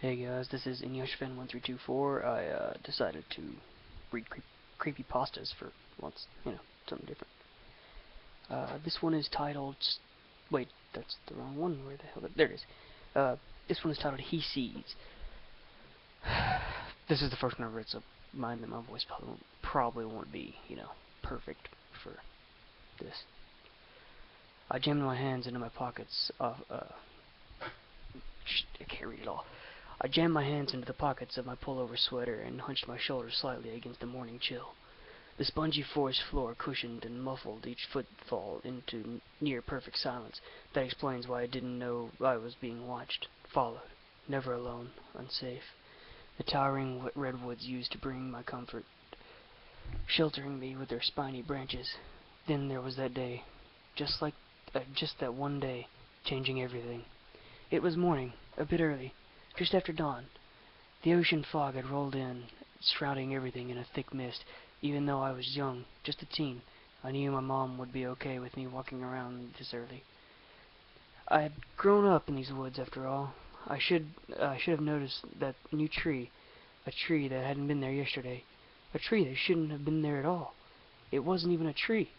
Hey guys, this is InyashFan1324. I decided to read creepy pastas for once, something different. This one is titled. Wait, that's the wrong one. Where the hell? There it is. This one is titled He Sees. This is the first one I've read, so mind that my voice probably won't be, perfect for this. I jammed my hands into my pockets of. I can't read it all. I jammed my hands into the pockets of my pullover sweater and hunched my shoulders slightly against the morning chill. The spongy forest floor cushioned and muffled each footfall into near-perfect silence. That explains why I didn't know I was being watched, followed, never alone, unsafe. The towering redwoods used to bring my comfort, sheltering me with their spiny branches. Then there was that day, just that one day, changing everything. It was morning, a bit early, just after dawn. The ocean fog had rolled in, shrouding everything in a thick mist. Even though I was young, just a teen, I knew my mom would be okay with me walking around this early. I had grown up in these woods, after all. I should have noticed that new tree, a tree that hadn't been there yesterday, a tree that shouldn't have been there at all. It wasn't even a tree.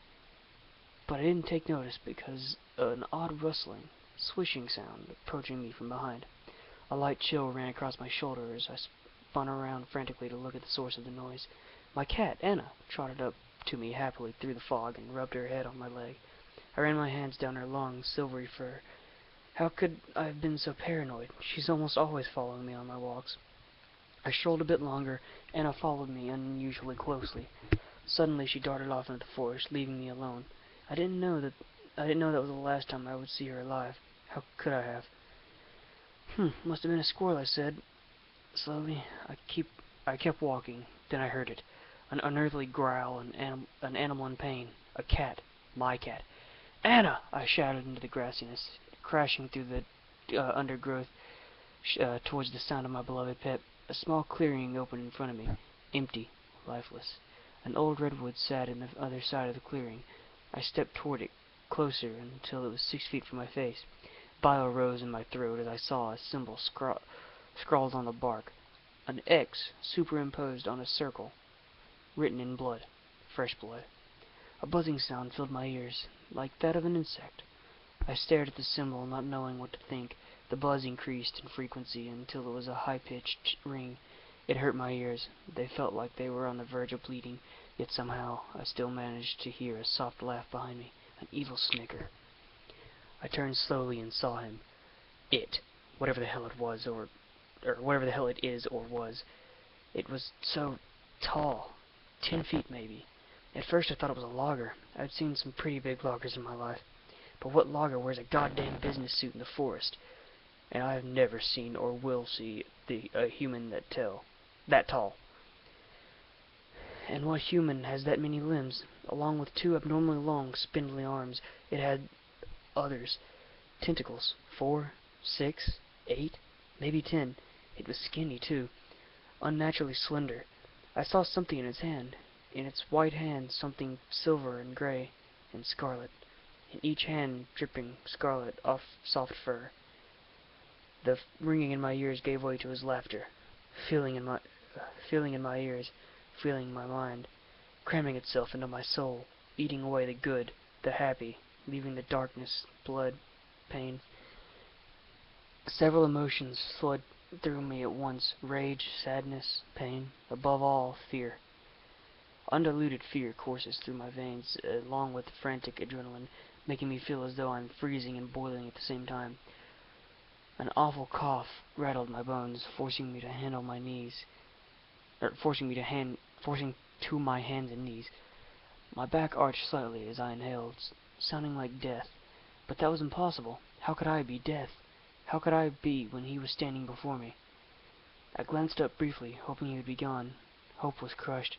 But I didn't take notice because an odd rustling, swishing sound approaching me from behind. A light chill ran across my shoulder as I spun around frantically to look at the source of the noise. My cat, Anna, trotted up to me happily through the fog and rubbed her head on my leg. I ran my hands down her long, silvery fur. How could I have been so paranoid? She's almost always following me on my walks. I strolled a bit longer. Anna followed me unusually closely. Suddenly she darted off into the forest, leaving me alone. I didn't know that was the last time I would see her alive. How could I have? Must have been a squirrel, I said. Slowly, I kept walking. Then I heard it. An unearthly growl, an animal in pain. A cat. My cat. Anna! I shouted into the grassiness, crashing through the undergrowth towards the sound of my beloved pet. A small clearing opened in front of me. Empty. Lifeless. An old redwood sat in the other side of the clearing. I stepped toward it, closer, until it was 6 feet from my face. Bile rose in my throat as I saw a symbol scrawled on the bark. An X superimposed on a circle, written in blood. Fresh blood. A buzzing sound filled my ears, like that of an insect. I stared at the symbol, not knowing what to think. The buzz increased in frequency until it was a high-pitched ring. It hurt my ears. They felt like they were on the verge of bleeding, yet somehow I still managed to hear a soft laugh behind me, an evil snicker. I turned slowly and saw him. It, whatever the hell it was, or whatever the hell it is or was. It was so tall, 10 feet maybe. At first I thought it was a logger. I'd seen some pretty big loggers in my life. But what logger wears a goddamn business suit in the forest? And I have never seen or will see a human that tall. And what human has that many limbs? Along with 2 abnormally long, spindly arms, it had others. Tentacles. 4, 6, 8, maybe 10. It was skinny, too. Unnaturally slender. I saw something in its hand. In its white hand, something silver and gray and scarlet. In each hand dripping scarlet off soft fur. The ringing in my ears gave way to his laughter. Feeling in my ears, feeling my mind, cramming itself into my soul, eating away the good, the happy, leaving the darkness, blood, pain. Several emotions flooded through me at once: rage, sadness, pain, above all, fear. Undiluted fear courses through my veins, along with frantic adrenaline, making me feel as though I'm freezing and boiling at the same time. An awful cough rattled my bones, forcing to my hands and knees. My back arched slightly as I inhaled, sounding like death. But that was impossible. How could I be death? How could I be when he was standing before me? I glanced up briefly, hoping he would be gone. Hope was crushed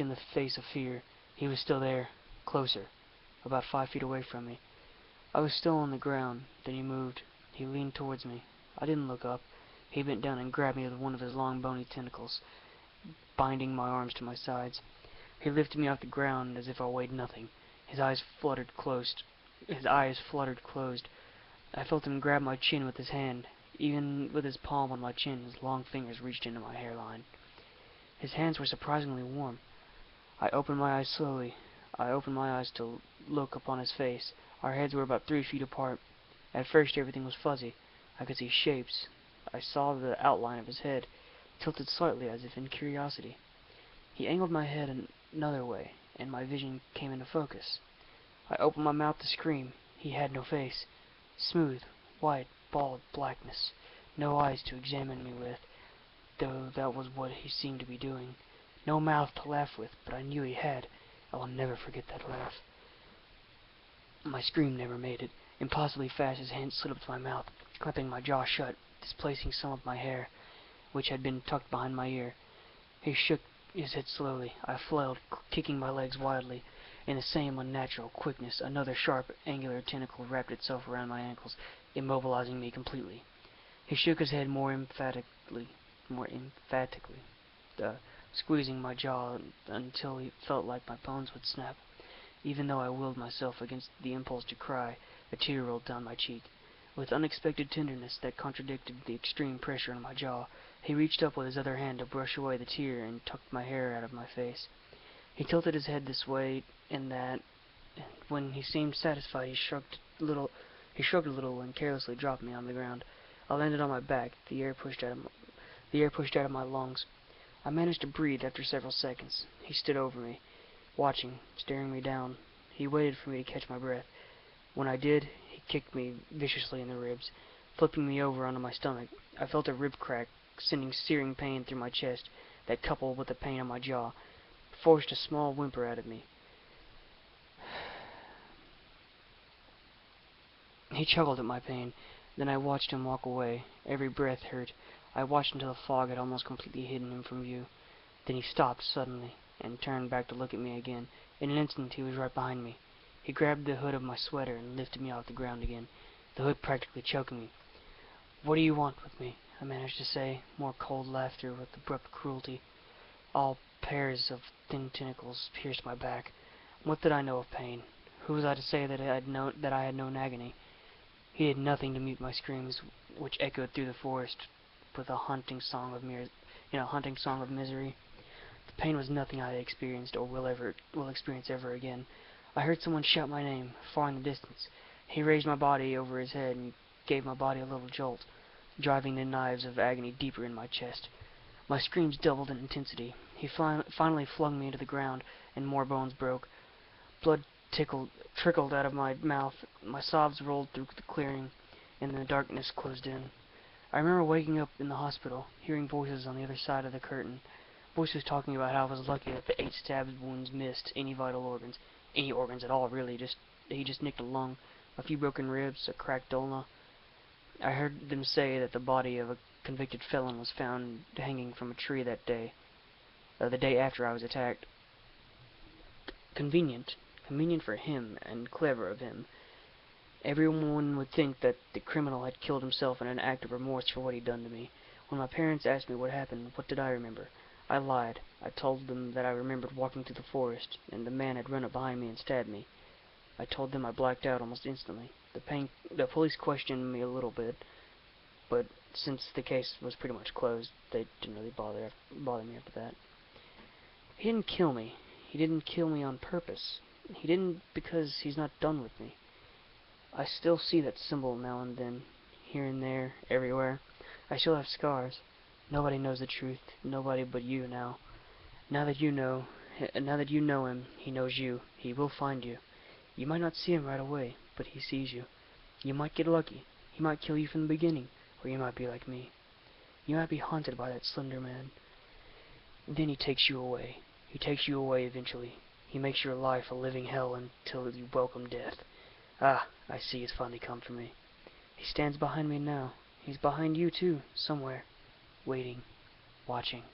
in the face of fear. He was still there, closer, about 5 feet away from me. I was still on the ground. Then he moved. He leaned towards me. I didn't look up. He bent down and grabbed me with one of his long bony tentacles, binding my arms to my sides. He lifted me off the ground as if I weighed nothing. His eyes fluttered closed. I felt him grab my chin with his hand. Even with his palm on my chin, his long fingers reached into my hairline. His hands were surprisingly warm. I opened my eyes slowly. I opened my eyes to look upon his face. Our heads were about 3 feet apart. At first everything was fuzzy. I could see shapes. I saw the outline of his head, tilted slightly as if in curiosity. He angled my head another way, and my vision came into focus. I opened my mouth to scream. He had no face. Smooth, white, bald blackness. No eyes to examine me with, though that was what he seemed to be doing. No mouth to laugh with, but I knew he had. I will never forget that laugh. My scream never made it. Impossibly fast, his hand slid up to my mouth, clamping my jaw shut, displacing some of my hair, which had been tucked behind my ear. He shook his head slowly. I flailed, kicking my legs wildly. In the same unnatural quickness, another sharp, angular tentacle wrapped itself around my ankles, immobilizing me completely. He shook his head more emphatically, squeezing my jaw until it felt like my bones would snap. Even though I willed myself against the impulse to cry, a tear rolled down my cheek. With unexpected tenderness that contradicted the extreme pressure on my jaw, he reached up with his other hand to brush away the tear and tucked my hair out of my face. He tilted his head this way and that, and when he seemed satisfied, he shrugged a little and carelessly dropped me on the ground. I landed on my back, the air pushed out of my lungs. I managed to breathe after several seconds. He stood over me, watching, staring me down. He waited for me to catch my breath. When I did, he kicked me viciously in the ribs, flipping me over onto my stomach. I felt a rib crack, sending searing pain through my chest, that, coupled with the pain on my jaw, forced a small whimper out of me. He chuckled at my pain. Then I watched him walk away. Every breath hurt. I watched until the fog had almost completely hidden him from view. Then he stopped suddenly and turned back to look at me again. In an instant he was right behind me. He grabbed the hood of my sweater and lifted me off the ground again, the hood practically choking me. "What do you want with me?" I managed to say, more cold laughter with abrupt cruelty. All pairs of thin tentacles pierced my back. What did I know of pain? Who was I to say that I had known agony? He did nothing to mute my screams, which echoed through the forest with a haunting song of misery. The pain was nothing I had experienced or will experience ever again. I heard someone shout my name, far in the distance. He raised my body over his head and gave my body a little jolt, driving the knives of agony deeper in my chest. My screams doubled in intensity. He finally flung me into the ground, and more bones broke. Blood trickled out of my mouth. My sobs rolled through the clearing, and the darkness closed in. I remember waking up in the hospital, hearing voices on the other side of the curtain. Voices talking about how I was lucky that the 8 stab wounds missed any vital organs. Any organs at all, really. He just nicked a lung, a few broken ribs, a cracked ulna. I heard them say that the body of a convicted felon was found hanging from a tree that day, the day after I was attacked. Convenient for him, and clever of him. Everyone would think that the criminal had killed himself in an act of remorse for what he'd done to me. When my parents asked me what happened, what did I remember? I lied. I told them that I remembered walking through the forest, and the man had run up behind me and stabbed me. I told them I blacked out almost instantly. The police questioned me a little bit, but since the case was pretty much closed, they didn't really bother me after that. He didn't kill me. He didn't kill me on purpose. He didn't because he's not done with me. I still see that symbol now and then, here and there, everywhere. I still have scars. Nobody knows the truth. Nobody but you now. Now that you know him, he knows you. He will find you. You might not see him right away, but he sees you. You might get lucky. He might kill you from the beginning, or you might be like me. You might be haunted by that slender man. Then he takes you away. He takes you away eventually. He makes your life a living hell until you welcome death. Ah, I see it's finally come for me. He stands behind me now. He's behind you too, somewhere. Waiting. Watching.